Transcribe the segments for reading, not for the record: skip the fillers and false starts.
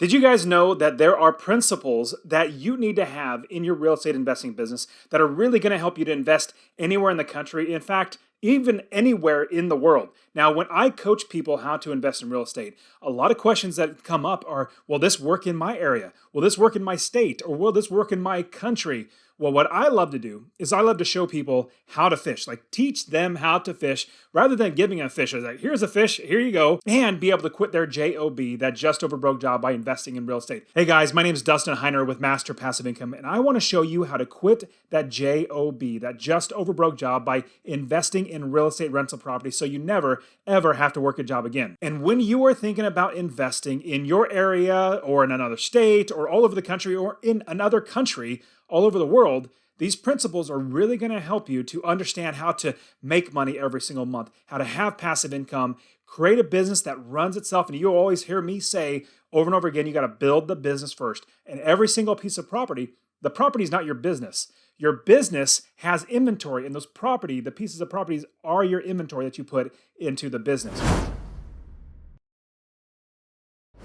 Did you guys know that there are principles that you need to have in your real estate investing business that are really going to help you to invest anywhere in the country? In fact, even anywhere in the world. Now, when I coach people how to invest in real estate, a lot of questions that come up are, will this work in my area? Will this work in my state? Or will this work in my country? Well, what I love to do is I love to show people how to fish, like teach them how to fish rather than giving a fish. It's like, here's a fish, here you go, and be able to quit their JOB, that just over broke job, by investing in real estate. Hey guys, my name is Dustin Heiner with Master Passive Income, and I want to show you how to quit that JOB, that just over broke job, by investing in real estate rental property so you never, ever have to work a job again. And when you are thinking about investing in your area or in another state or all over the country or in another country, all over the world, these principles are really going to help you to understand how to make money every single month, how to have passive income, create a business that runs itself. And you always hear me say over and over again, you got to build the business first. And every single piece of property, the property is not your business. Your business has inventory, and the pieces of properties are your inventory that you put into the business.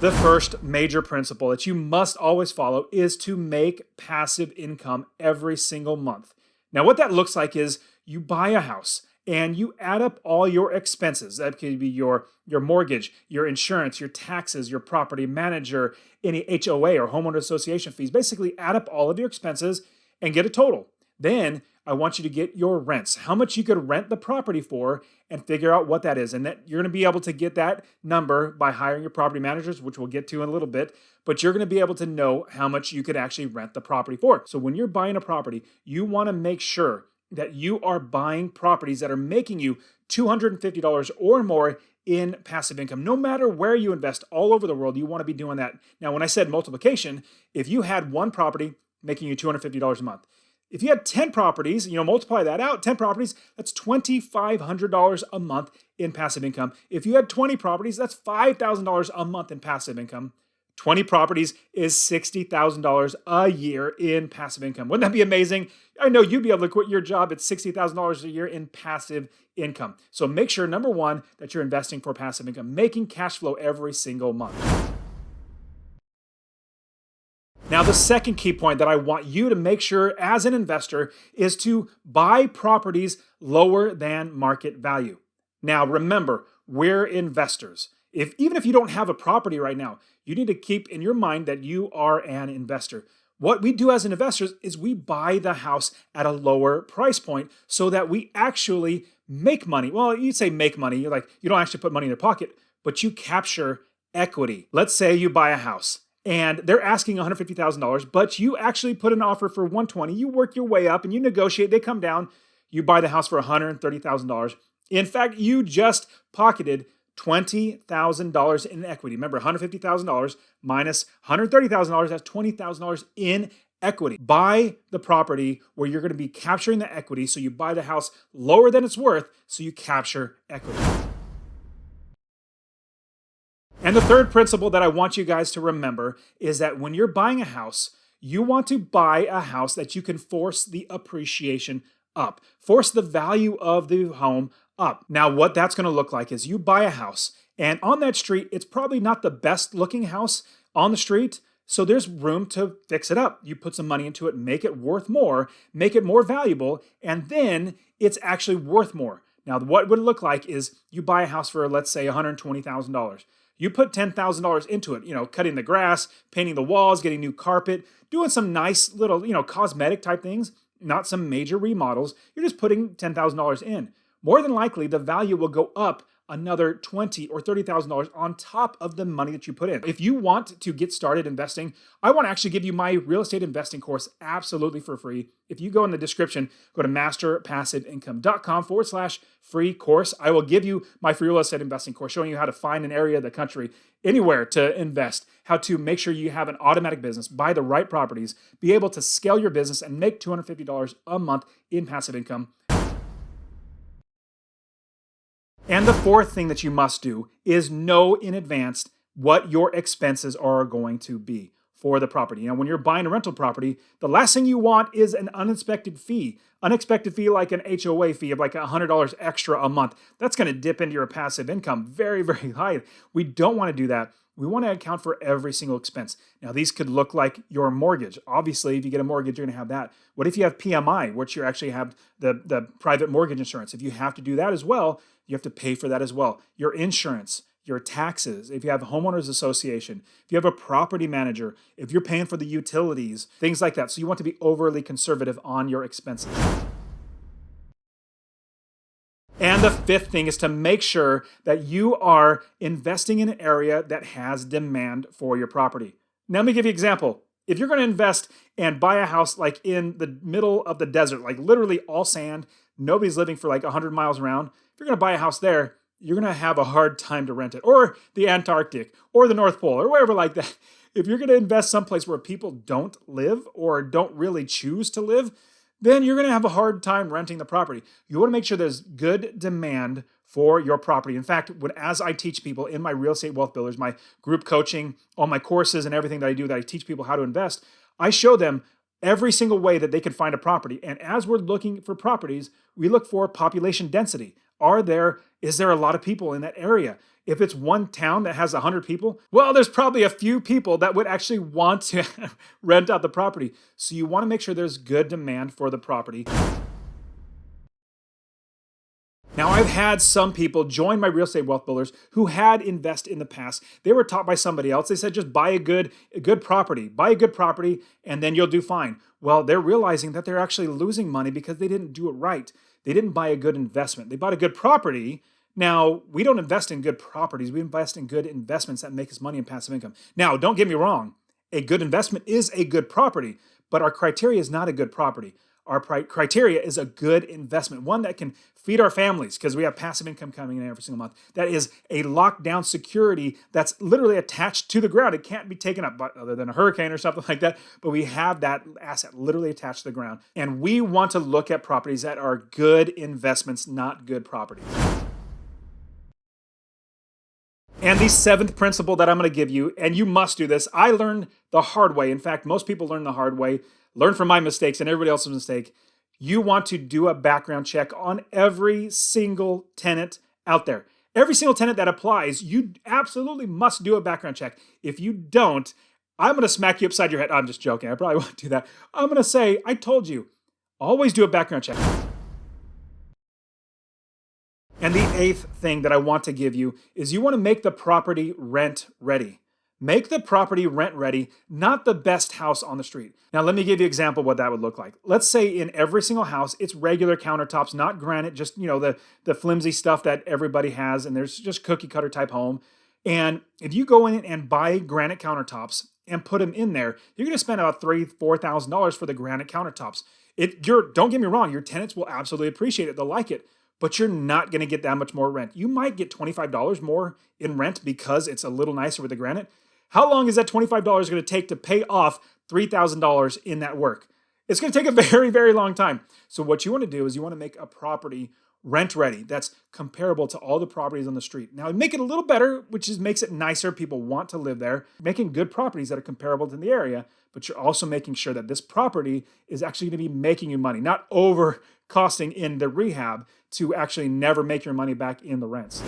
The first major principle that you must always follow is to make passive income every single month. Now, what that looks like is you buy a house and you add up all your expenses. That could be your mortgage, your insurance, your taxes, your property manager, any HOA or homeowner association fees. Basically, add up all of your expenses and get a total. Then I want you to get your rents, how much you could rent the property for, and figure out what that is. And that you're going to be able to get that number by hiring your property managers, which we'll get to in a little bit, but you're going to be able to know how much you could actually rent the property for. So when you're buying a property, you want to make sure that you are buying properties that are making you $250 or more in passive income. No matter where you invest all over the world, you want to be doing that. Now, when I said multiplication, if you had one property making you $250 a month, if you had 10 properties, multiply that out, 10 properties, that's $2,500 a month in passive income. If you had 20 properties, that's $5,000 a month in passive income. 20 properties is $60,000 a year in passive income. Wouldn't that be amazing? I know you'd be able to quit your job at $60,000 a year in passive income. So make sure, number one, that you're investing for passive income, making cash flow every single month. Now, the second key point that I want you to make sure as an investor is to buy properties lower than market value. Now, remember, we're investors. Even if you don't have a property right now, you need to keep in your mind that you are an investor. What we do as investors is we buy the house at a lower price point so that we actually make money. Well, you'd say make money. You're like, you don't actually put money in your pocket, but you capture equity. Let's say you buy a house and they're asking $150,000, but you actually put an offer for $120,000. You work your way up and you negotiate. They come down. You buy the house for $130,000. In fact, you just pocketed $20,000 in equity. Remember, $150,000 minus $130,000, that's $20,000 in equity. Buy the property where you're going to be capturing the equity. So you buy the house lower than it's worth, so you capture equity. And the third principle that I want you guys to remember is that when you're buying a house, you want to buy a house that you can force the appreciation up, force the value of the home up. Now, what that's going to look like is you buy a house, and on that street, it's probably not the best looking house on the street, so there's room to fix it up. You put some money into it, make it worth more, make it more valuable, and then it's actually worth more. Now, what would it look like is you buy a house for, let's say, $120,000. You put $10,000 into it, cutting the grass, painting the walls, getting new carpet, doing some nice little, cosmetic type things, not some major remodels. You're just putting $10,000 in. More than likely, the value will go up another $20,000 or $30,000 on top of the money that you put in. If you want to get started investing, I want to actually give you my real estate investing course absolutely for free. If you go in the description, go to masterpassiveincome.com/free course. I will give you my free real estate investing course showing you how to find an area of the country, anywhere to invest, how to make sure you have an automatic business, buy the right properties, be able to scale your business and make $250 a month in passive income. And the fourth thing that you must do is know in advance what your expenses are going to be for the property. Now, when you're buying a rental property, the last thing you want is an unexpected fee. Unexpected fee like an HOA fee of like $100 extra a month. That's going to dip into your passive income very, very high. We don't want to do that. We want to account for every single expense. Now, these could look like your mortgage. Obviously, if you get a mortgage, you're going to have that. What if you have PMI, which you actually have the private mortgage insurance? If you have to do that as well, you have to pay for that as well. Your insurance, your taxes, if you have a homeowners association, if you have a property manager, if you're paying for the utilities, things like that. So you want to be overly conservative on your expenses. And the fifth thing is to make sure that you are investing in an area that has demand for your property. Now, let me give you an example. If you're going to invest and buy a house like in the middle of the desert, like literally all sand, nobody's living for like 100 miles around, if you're going to buy a house there, you're going to have a hard time to rent it. Or the Antarctic, or the North Pole, or wherever like that. If you're going to invest someplace where people don't live or don't really choose to live, then you're going to have a hard time renting the property. You want to make sure there's good demand for your property. In fact, as I teach people in my real estate wealth builders, my group coaching, all my courses and everything that I do, that I teach people how to invest, I show them every single way that they can find a property. And as we're looking for properties, we look for population density. Is there a lot of people in that area? If it's one town that has 100 people, well, there's probably a few people that would actually want to rent out the property. So you want to make sure there's good demand for the property. Now, I've had some people join my real estate wealth builders who had invested in the past. They were taught by somebody else. They said, just buy a good property, and then you'll do fine. Well, they're realizing that they're actually losing money because they didn't do it right. They didn't buy a good investment. They bought a good property. Now, we don't invest in good properties. We invest in good investments that make us money and passive income. Now, don't get me wrong. A good investment is a good property, but our criteria is not a good property. Our criteria is a good investment, one that can feed our families because we have passive income coming in every single month. That is a lockdown security that's literally attached to the ground. It can't be taken up other than a hurricane or something like that, but we have that asset literally attached to the ground. And we want to look at properties that are good investments, not good properties. And the seventh principle that I'm going to give you, and you must do this, I learned the hard way. In fact, most people learn the hard way, learn from my mistakes and everybody else's mistake. You want to do a background check on every single tenant out there. Every single tenant that applies, you absolutely must do a background check. If you don't, I'm going to smack you upside your head. I'm just joking. I probably won't do that. I'm going to say, I told you, always do a background check. And the eighth thing that I want to give you is you want to make the property rent ready. Make the property rent ready, not the best house on the street. Now, let me give you an example of what that would look like. Let's say in every single house, it's regular countertops, not granite, just, the flimsy stuff that everybody has, and there's just cookie cutter type home. And if you go in and buy granite countertops and put them in there, you're going to spend about $3,000, $4,000 for the granite countertops. Don't get me wrong, your tenants will absolutely appreciate it. They'll like it. But you're not going to get that much more rent. You might get $25 more in rent because it's a little nicer with the granite. How long is that $25 going to take to pay off $3,000 in that work? It's going to take a very, very long time. So what you want to do is you want to make a property rent ready that's comparable to all the properties on the street. Now, make it a little better, which makes it nicer. People want to live there. Making good properties that are comparable to the area, but you're also making sure that this property is actually going to be making you money, not over costing in the rehab to actually never make your money back in the rents.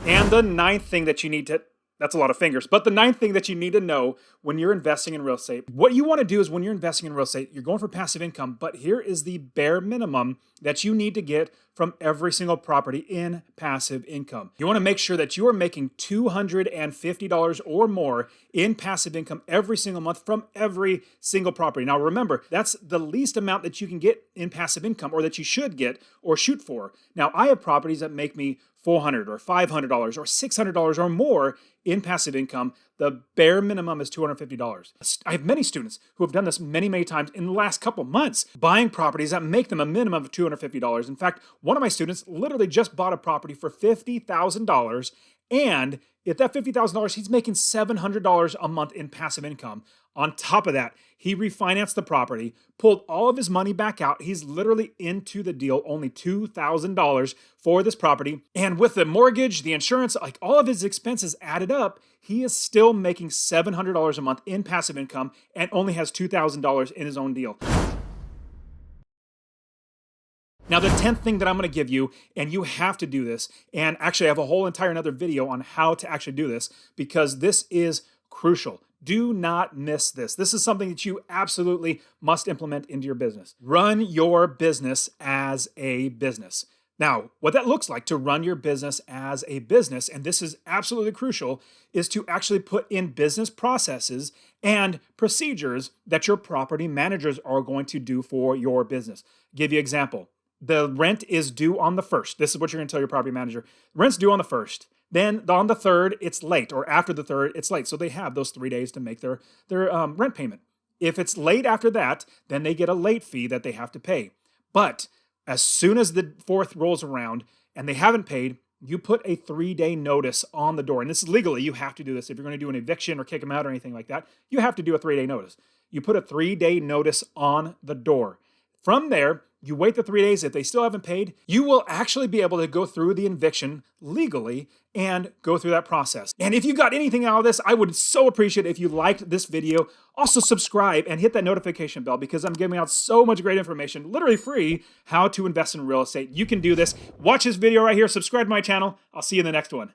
And the ninth thing that you need to, that's a lot of fingers, but the ninth thing that you need to know when you're investing in real estate, what you want to do is when you're investing in real estate, you're going for passive income, but here is the bare minimum that you need to get from every single property in passive income. You want to make sure that you are making $250 or more in passive income every single month from every single property. Now remember, that's the least amount that you can get in passive income, or that you should get or shoot for. Now I have properties that make me $400 or $500 or $600 or more in passive income. The bare minimum is $250. I have many students who have done this many, many times in the last couple months, buying properties that make them a minimum of $250. In fact, one of my students literally just bought a property for $50,000, and at that $50,000, he's making $700 a month in passive income. On top of that, he refinanced the property, pulled all of his money back out. He's literally into the deal, only $2,000 for this property. And with the mortgage, the insurance, like all of his expenses added up, he is still making $700 a month in passive income and only has $2,000 in his own deal. Now, the 10th thing that I'm going to give you, and you have to do this, and actually I have a whole entire another video on how to actually do this, because this is crucial. Do not miss this. This is something that you absolutely must implement into your business. Run your business as a business. Now, what that looks like to run your business as a business, and this is absolutely crucial, is to actually put in business processes and procedures that your property managers are going to do for your business. Give you an example. The rent is due on the 1st. This is what you're going to tell your property manager. Rent's due on the 1st. Then on the 3rd, it's late, or after the 3rd, it's late. So they have those 3 days to make their rent payment. If it's late after that, then they get a late fee that they have to pay. But as soon as the 4th rolls around and they haven't paid, you put a 3-day notice on the door. And this is legally, you have to do this. If you're going to do an eviction or kick them out or anything like that, you have to do a 3-day notice. You put a 3-day notice on the door. From there, you wait the 3 days. If they still haven't paid, you will actually be able to go through the eviction legally and go through that process. And if you got anything out of this, I would so appreciate it if you liked this video. Also subscribe and hit that notification bell, because I'm giving out so much great information, literally free, how to invest in real estate. You can do this. Watch this video right here. Subscribe to my channel. I'll see you in the next one.